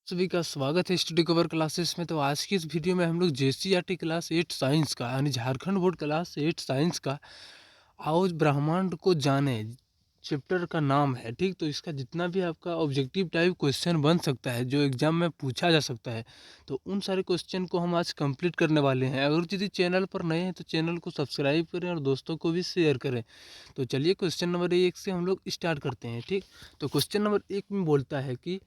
सभी का स्वागत है स्टडी कवर क्लासेस में। तो आज की इस वीडियो में हम लोग जेसीईआरटी क्लास 8 साइंस का यानी झारखंड बोर्ड क्लास 8 साइंस का आओ ब्रह्मांड को जाने चैप्टर का नाम है। ठीक, तो इसका जितना भी आपका ऑब्जेक्टिव टाइप क्वेश्चन बन सकता है जो एग्जाम में पूछा जा सकता है, तो उन सारे क्वेश्चन को हम आज कंप्लीट करने वाले हैं। अगर यदि चैनल पर नए हैं तो चैनल को सब्सक्राइब करें और दोस्तों को भी शेयर करें। तो चलिए क्वेश्चन नंबर 1 से हम लोग स्टार्ट करते हैं। ठीक, तो क्वेश्चन नंबर 1 में बोलता है कि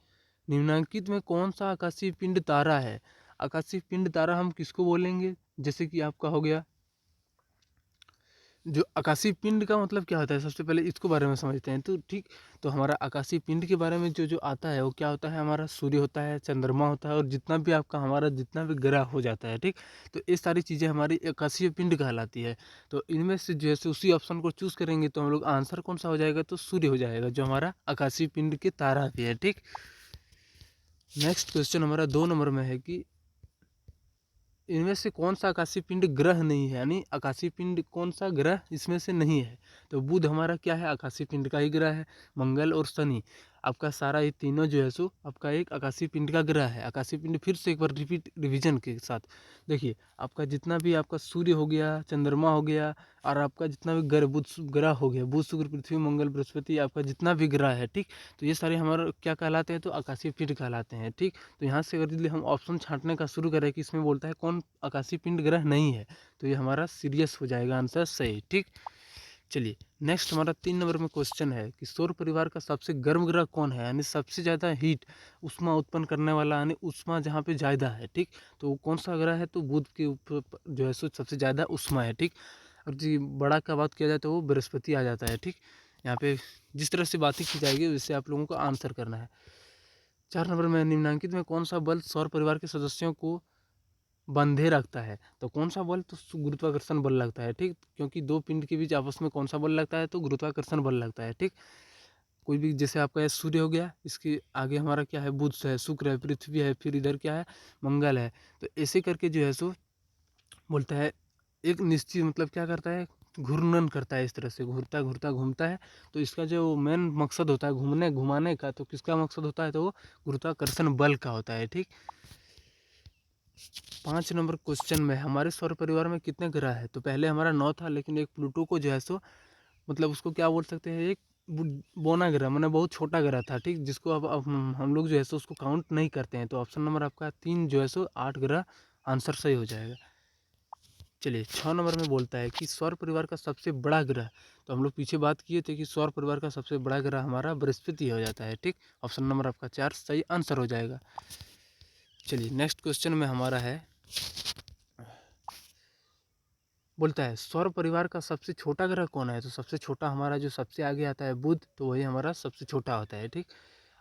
निम्नलिखित में कौन सा आकाशीय पिंड तारा है। आकाशीय पिंड तारा हम किसको बोलेंगे? जैसे कि आपका हो गया जो आकाशीय पिंड का मतलब क्या होता है, सबसे पहले इसको बारे में समझते हैं। तो ठीक, तो हमारा आकाशीय पिंड के बारे में जो जो आता है वो क्या होता है, हमारा सूर्य होता है, चंद्रमा होता है और जितना भी आपका हमारा जितना भी ग्रह हो जाता है। ठीक, तो ये सारी चीज़ें हमारी आकाशीय पिंड कहलाती है। तो इनमें से जैसे उसी ऑप्शन को चूज़ करेंगे तो हम लोग आंसर कौन सा हो जाएगा, तो सूर्य हो जाएगा जो हमारा आकाशीय पिंड के तारा भी है। ठीक, नेक्स्ट क्वेश्चन हमारा 2 नंबर में है कि इनमें से कौन सा आकाशीय पिंड ग्रह नहीं है, यानी आकाशीय पिंड कौन सा ग्रह इसमें से नहीं है। तो बुध हमारा क्या है, आकाशीय पिंड का ही ग्रह है। मंगल और शनि आपका सारा ये तीनों जो है सो आपका एक आकाशीय पिंड का ग्रह है। आकाशीय पिंड फिर से एक बार रिवीजन के साथ देखिए, आपका जितना भी आपका सूर्य हो गया, चंद्रमा हो गया और आपका जितना भी ग्रह ग्रह हो गया, बुध शुक्र पृथ्वी मंगल बृहस्पति, आपका जितना भी ग्रह है। ठीक, तो ये सारे हमारे क्या कहलाते हैं, तो आकाशीय पिंड कहलाते हैं। ठीक, तो यहाँ से अगर यदि हम ऑप्शन छांटने का शुरू करें कि इसमें बोलता है कौन आकाशीय पिंड ग्रह नहीं है, तो ये हमारा सीरियस हो जाएगा आंसर सही। ठीक, चलिए नेक्स्ट हमारा 3 नंबर में क्वेश्चन है कि सौर परिवार का सबसे गर्म ग्रह कौन है, यानी सबसे ज़्यादा हीट उष्मा उत्पन्न करने वाला, यानी उष्मा जहाँ पे ज़्यादा है। ठीक, तो वो कौन सा ग्रह है, तो बुध के ऊपर जो है सो सबसे ज़्यादा उष्मा है। ठीक, और जी बड़ा का बात किया जाए तो वो बृहस्पति आ जाता है। ठीक, यहाँ पे जिस तरह से बातें की जाएगी वैसे आप लोगों को आंसर करना है। 4 नंबर में निम्नलिखित में कौन सा बल सौर परिवार के सदस्यों को बंधे रखता है। तो कौन सा बल, तो गुरुत्वाकर्षण बल लगता है। ठीक, क्योंकि दो पिंड के बीच आपस में कौन सा बल लगता है, तो गुरुत्वाकर्षण बल लगता है। ठीक, कोई भी जैसे आपका ये सूर्य हो गया, इसके आगे हमारा क्या है, बुध है, शुक्र है, पृथ्वी है, फिर इधर क्या है, मंगल है। तो ऐसे करके जो है सो बोलता है एक निश्चित मतलब क्या करता है, घूर्णन करता है, इस तरह से घूरता घूरता घूमता है। तो इसका जो मेन मकसद होता है घूमने घुमाने का, तो किसका मकसद होता है, तो वो गुरुत्वाकर्षण बल का होता है। ठीक, 5 नंबर क्वेश्चन में हमारे सौर परिवार में कितने ग्रह है, तो पहले हमारा 9 था, लेकिन एक प्लूटो को जो है सो मतलब उसको क्या बोल सकते हैं, एक बोना ग्रह मैंने बहुत छोटा ग्रह था। ठीक, जिसको अब हम लोग जो है सो उसको काउंट नहीं करते हैं। तो ऑप्शन नंबर आपका 3 जो है सो 8 ग्रह आंसर सही हो जाएगा। चलिए 6 नंबर में बोलता है कि सौर परिवार का सबसे बड़ा ग्रह, तो हम लोग पीछे बात किए थे कि सौर परिवार का सबसे बड़ा ग्रह हमारा बृहस्पति हो जाता है। ठीक, ऑप्शन नंबर आपका 4 सही आंसर हो जाएगा। चलिए नेक्स्ट क्वेश्चन में हमारा है, बोलता है सौर परिवार का सबसे छोटा ग्रह कौन है। तो सबसे छोटा हमारा जो सबसे आगे आता है बुध, तो वही हमारा सबसे छोटा होता है। ठीक,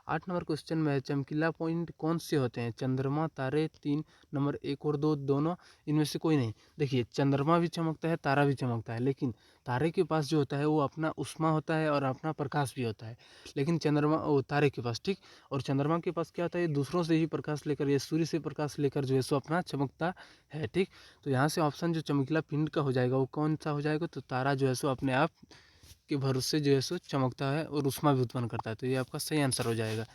8 नंबर क्वेश्चन में है चमकीला पॉइंट कौन से होते हैं, चंद्रमा, तारे, 3 नंबर 1 और 2 दोनों, इनमें से कोई नहीं। देखिए चंद्रमा भी चमकता है, तारा भी चमकता है, लेकिन तारे के पास जो होता है वो अपना उष्मा होता है और अपना प्रकाश भी होता है। लेकिन चंद्रमा वो तारे के पास, ठीक, और चंद्रमा के पास क्या होता है, दूसरों से ही प्रकाश लेकर, ये सूर्य से प्रकाश लेकर जो है सो अपना चमकता है। ठीक, तो यहाँ से ऑप्शन जो चमकीला पिंड का हो जाएगा वो कौन सा हो जाएगा, तो तारा जो है सो अपने आप के भरोसे जो है सो चमकता है और उष्मा भी उत्पन्न करता है। तो ये आपका सही आंसर हो जाएगा।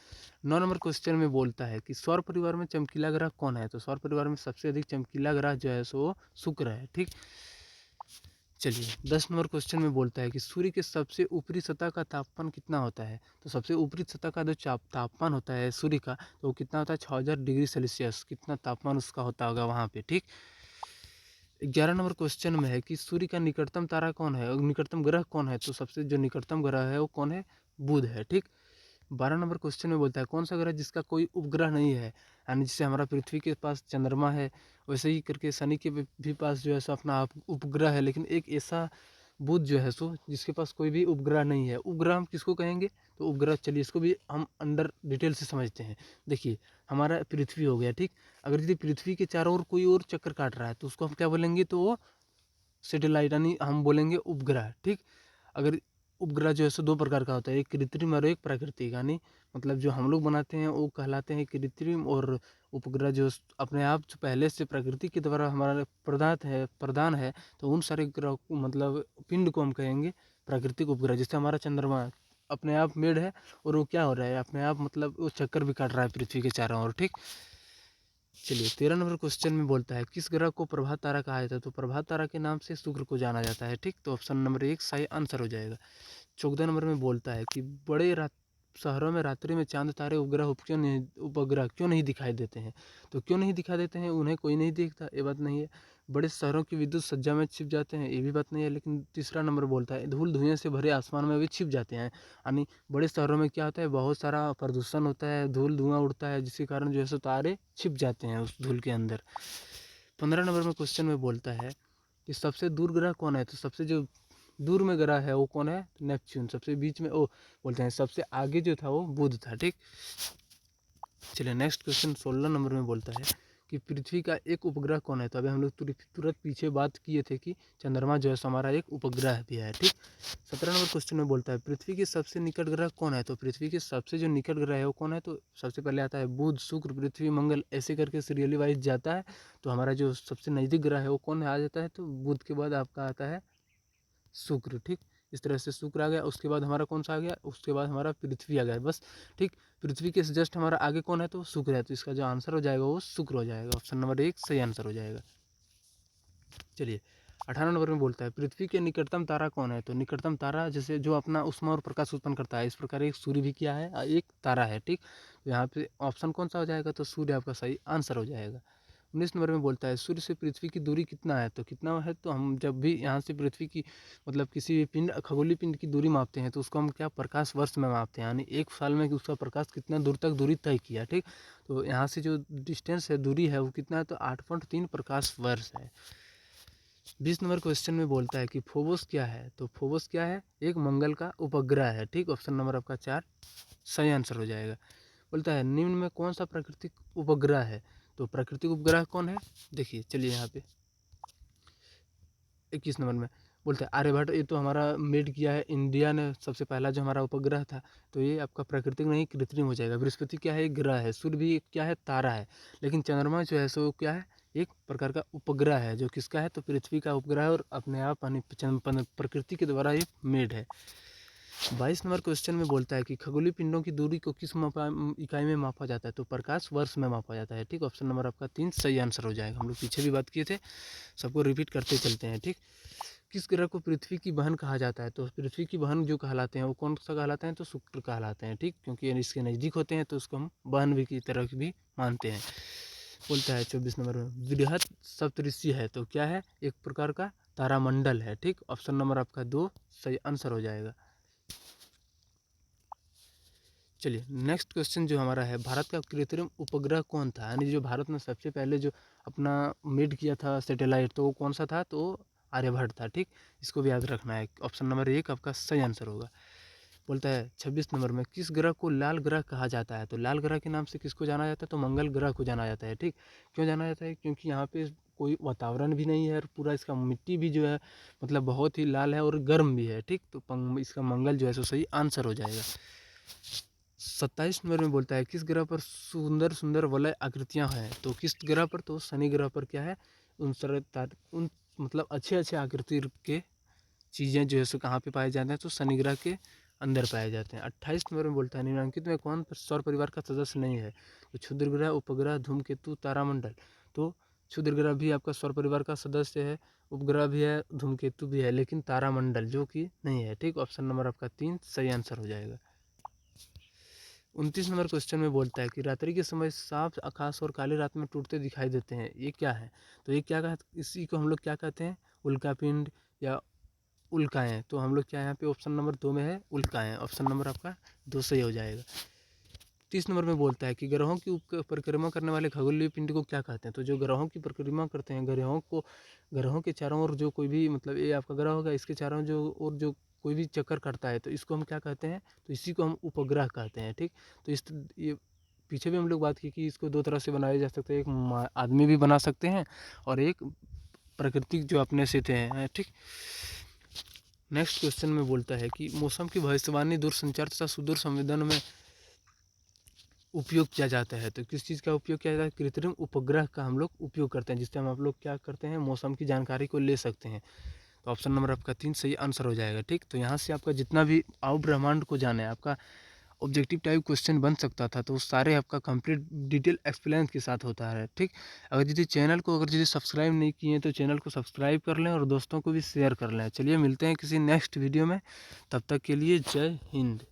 9 नंबर क्वेश्चन में बोलता है कि सौर परिवार में चमकीला ग्रह कौन है। तो सौर परिवार में सबसे अधिक चमकीला ग्रह जो है सो शुक्र है। ठीक, चलिए 10 नंबर क्वेश्चन में बोलता है कि सूर्य के सबसे ऊपरी सतह का तापमान कितना होता है। तो सबसे ऊपरी सतह का जो तापमान होता है सूर्य का, तो वो कितना होता है, 6000 डिग्री सेल्सियस, कितना तापमान उसका होता होगा वहाँ पे। ठीक, 11 नंबर क्वेश्चन में है कि सूर्य का निकटतम तारा कौन है और निकटतम ग्रह कौन है। तो सबसे जो निकटतम ग्रह है वो कौन है, बुध है। ठीक, 12 नंबर क्वेश्चन में बोलता है कौन सा ग्रह जिसका कोई उपग्रह नहीं है, यानी जैसे हमारा पृथ्वी के पास चंद्रमा है, वैसे ही करके शनि के भी पास जो है सो अपना उपग्रह है, लेकिन एक ऐसा बुध जो है सो जिसके पास कोई भी उपग्रह नहीं है। उपग्रह हम किसको कहेंगे, तो उपग्रह चलिए इसको भी हम अंडर डिटेल से समझते हैं। देखिए हमारा पृथ्वी हो गया। ठीक, अगर यदि पृथ्वी के चारों ओर कोई और चक्कर काट रहा है तो उसको हम क्या बोलेंगे, तो वो सैटेलाइट, यानी हम बोलेंगे उपग्रह। ठीक, अगर उपग्रह जो है सो दो प्रकार का होता है, एक कृत्रिम और एक प्राकृतिक, यानी मतलब जो हम लोग बनाते हैं वो कहलाते हैं कृत्रिम, और उपग्रह जो अपने आप जो पहले से प्रकृति के द्वारा हमारा प्रदान है, तो उन सारे ग्रह को मतलब पिंड को हम कहेंगे प्राकृतिक उपग्रह। जैसे हमारा चंद्रमा अपने आप मेड है और वो क्या हो रहा है अपने आप मतलब वो चक्कर भी काट रहा है पृथ्वी के चारों ओर, ठीक। चलिए 13 नंबर क्वेश्चन में बोलता है किस ग्रह को प्रभात तारा कहा जाता है, तो प्रभात तारा के नाम से शुक्र को जाना जाता है, ठीक। तो ऑप्शन नंबर 1 सही आंसर हो जाएगा। 14 नंबर में बोलता है कि बड़े शहरों में रात्रि में चांद तारे उपग्रह क्यों नहीं दिखाई देते हैं, तो क्यों नहीं दिखाई देते हैं, उन्हें कोई नहीं देखता, ये बात नहीं है। बड़े शहरों की विद्युत सज्जा में छिप जाते हैं, ये भी बात नहीं है। लेकिन तीसरा नंबर बोलता है धूल धुएं से भरे आसमान में भी छिप जाते हैं, यानी बड़े शहरों में क्या होता है बहुत सारा प्रदूषण होता है, धूल धुआं उड़ता है, जिसके कारण जो है सो तारे छिप जाते हैं उस धूल के अंदर। 15 नंबर में क्वेश्चन में बोलता है कि सबसे दूर ग्रह कौन है, तो सबसे जो दूर में ग्रह है वो कौन है, नेपच्यून। सबसे बीच में ओ बोलते हैं सबसे आगे जो था वो बुध था, ठीक। चलिए नेक्स्ट क्वेश्चन 16 नंबर में बोलता है कि पृथ्वी का एक उपग्रह कौन है, तो अभी हम लोग तुरंत पीछे बात किए थे कि चंद्रमा जो है हमारा एक उपग्रह भी है, ठीक। 17 नंबर क्वेश्चन में बोलता है पृथ्वी के सबसे निकट ग्रह कौन है, तो पृथ्वी के सबसे जो निकट ग्रह है वो कौन है, तो सबसे पहले आता है बुध, शुक्र, पृथ्वी, मंगल, ऐसे करके सीरियली वाइज जाता है। तो हमारा जो सबसे नज़दीक ग्रह है वो कौन आ जाता है, तो बुध के बाद आपका आता है शुक्र, ठीक। इस तरह से शुक्र आ गया, उसके बाद हमारा कौन सा आ गया, उसके बाद हमारा पृथ्वी आ गया, बस, ठीक। पृथ्वी के जस्ट हमारा आगे कौन है, तो शुक्र है, तो इसका जो आंसर हो जाएगा वो शुक्र हो जाएगा। ऑप्शन नंबर 1 सही आंसर हो जाएगा। चलिए 18 नंबर में बोलता है पृथ्वी के निकटतम तारा कौन है, तो निकटतम तारा जैसे जो अपना उष्मा और प्रकाश उत्पन्न करता है, इस प्रकार एक सूर्य भी क्या है एक तारा है, ठीक। तो यहाँ पे ऑप्शन कौन सा हो जाएगा, तो सूर्य आपका सही आंसर हो जाएगा। 19 नंबर में बोलता है सूर्य से पृथ्वी की दूरी कितना है, तो कितना है, तो हम जब भी यहाँ से पृथ्वी की मतलब किसी भी पिंड खगोलीय पिंड की दूरी मापते हैं तो उसको हम क्या प्रकाश वर्ष में मापते हैं, यानी एक साल में कि उसका प्रकाश कितना दूर तक दूरी तय किया, ठीक। तो यहाँ से जो डिस्टेंस है दूरी है वो कितना है, तो 8.3 प्रकाश वर्ष है। 20 नंबर क्वेश्चन में बोलता है कि फोबोस क्या है, तो फोबोस क्या है एक मंगल का उपग्रह है, ठीक। ऑप्शन नंबर आपका 4 सही आंसर हो जाएगा। बोलता है निम्न में कौन सा प्राकृतिक उपग्रह है, तो प्राकृतिक उपग्रह कौन है, देखिए चलिए यहाँ पे 21 नंबर में बोलते हैं आर्यभट्ट, ये तो हमारा मेड किया है इंडिया ने, सबसे पहला जो हमारा उपग्रह था, तो ये आपका प्राकृतिक नहीं कृत्रिम हो जाएगा। बृहस्पति क्या है एक ग्रह है, सूर्य भी एक क्या है तारा है, लेकिन चंद्रमा जो है सो क्या है एक प्रकार का उपग्रह है, जो किसका है, तो पृथ्वी का उपग्रह है और अपने आप प्रकृति के द्वारा ये मेड है। 22 नंबर क्वेश्चन में बोलता है कि खगोलीय पिंडों की दूरी को किस इकाई में मापा जाता है, तो प्रकाश वर्ष में मापा जाता है, ठीक। ऑप्शन नंबर आपका 3 सही आंसर हो जाएगा। हम लोग पीछे भी बात किए थे, सबको रिपीट करते चलते हैं, ठीक। किस ग्रह को पृथ्वी की बहन कहा जाता है, तो पृथ्वी की बहन जो कहलाते हैं वो कौन सा कहलाते हैं, तो शुक्र कहलाते हैं, ठीक, क्योंकि इसके नज़दीक होते हैं तो उसको हम बहन भी की तरह भी मानते हैं। बोलता है 24 नंबर में बृहद सप्तऋषि है, तो क्या है एक प्रकार का तारामंडल है, ठीक। ऑप्शन नंबर आपका 2 सही आंसर हो जाएगा। चलिए नेक्स्ट क्वेश्चन जो हमारा है भारत का कृत्रिम उपग्रह कौन था, यानी जो भारत में सबसे पहले जो अपना मेड किया था सैटेलाइट, तो वो कौन सा था, तो आर्यभट्ट था, ठीक। इसको भी याद रखना है। ऑप्शन नंबर 1 आपका सही आंसर होगा। बोलता है 26 नंबर में किस ग्रह को लाल ग्रह कहा जाता है, तो लाल ग्रह के नाम से किसको जाना जाता है, तो मंगल ग्रह को जाना जाता है, ठीक। क्यों जाना जाता है, क्योंकि यहाँ पे कोई वातावरण भी नहीं है और पूरा इसका मिट्टी भी जो है मतलब बहुत ही लाल है और गर्म भी है, ठीक। तो इसका मंगल जो है सो सही आंसर हो जाएगा। 27 नंबर में बोलता है किस ग्रह पर सुंदर सुंदर वलय आकृतियां हैं, तो किस ग्रह पर, तो शनि ग्रह पर क्या है उन मतलब अच्छे अच्छे आकृति के चीज़ें जो है सो कहाँ पे पाए जाते हैं, तो शनि ग्रह के अंदर पाए जाते हैं। 28 नंबर में बोलता है निम्नलिखित में कौन सौर परिवार का सदस्य नहीं है, तो क्षुद्र ग्रह, उपग्रह, धूमकेतु, तारामंडल। तो क्षुद्र ग्रह भी आपका सौर परिवार का सदस्य है, उपग्रह भी है, धूमकेतु भी है, लेकिन तारामंडल जो कि नहीं है, ठीक। ऑप्शन नंबर आपका 3 सही आंसर हो जाएगा। 29 नंबर क्वेश्चन में बोलता है कि रात्रि के समय साफ आकाश और काली रात में टूटते दिखाई देते हैं, ये क्या है, तो ये क्या कहते, इसी को हम लोग क्या कहते हैं उल्कापिंड या उल्काएँ। तो हम लोग क्या यहाँ पे ऑप्शन नंबर 2 में है उल्काएँ, ऑप्शन नंबर आपका 2 सही हो जाएगा। 30 नंबर में बोलता है कि ग्रहों की परिक्रमा करने वाले खगोलीय पिंड को क्या कहते हैं, तो जो ग्रहों की परिक्रमा करते हैं, ग्रहों के चारों ओर जो कोई भी मतलब ये आपका ग्रह होगा, इसके चारों जो और जो कोई भी चक्कर करता है तो इसको हम क्या कहते हैं, तो इसी को हम उपग्रह कहते हैं, ठीक। तो ये पीछे भी हम लोग बात की कि इसको 2 तरह से बनाया जा सकता है, एक आदमी भी बना सकते हैं और एक प्राकृतिक जो अपने से थे हैं, ठीक। नेक्स्ट क्वेश्चन में बोलता है कि मौसम की भविष्यवाणी दूरसंचार तथा सुदूर संवेदन में उपयोग किया जाता है, तो किस चीज़ का उपयोग किया जाता है, कृत्रिम उपग्रह का हम लोग उपयोग करते हैं, जिससे हम आप लोग क्या करते हैं मौसम की जानकारी को ले सकते हैं। तो ऑप्शन नंबर आपका 3 सही आंसर हो जाएगा। ठीक, तो यहाँ से आपका जितना भी आओ ब्रह्मांड को जाने आपका ऑब्जेक्टिव टाइप क्वेश्चन बन सकता था, तो सारे आपका कंप्लीट डिटेल एक्सप्लेन के साथ होता है। ठीक, अगर यदि चैनल को सब्सक्राइब नहीं किए तो चैनल को सब्सक्राइब कर लें और दोस्तों को भी शेयर कर लें। चलिए मिलते हैं किसी नेक्स्ट वीडियो में, तब तक के लिए जय हिंद।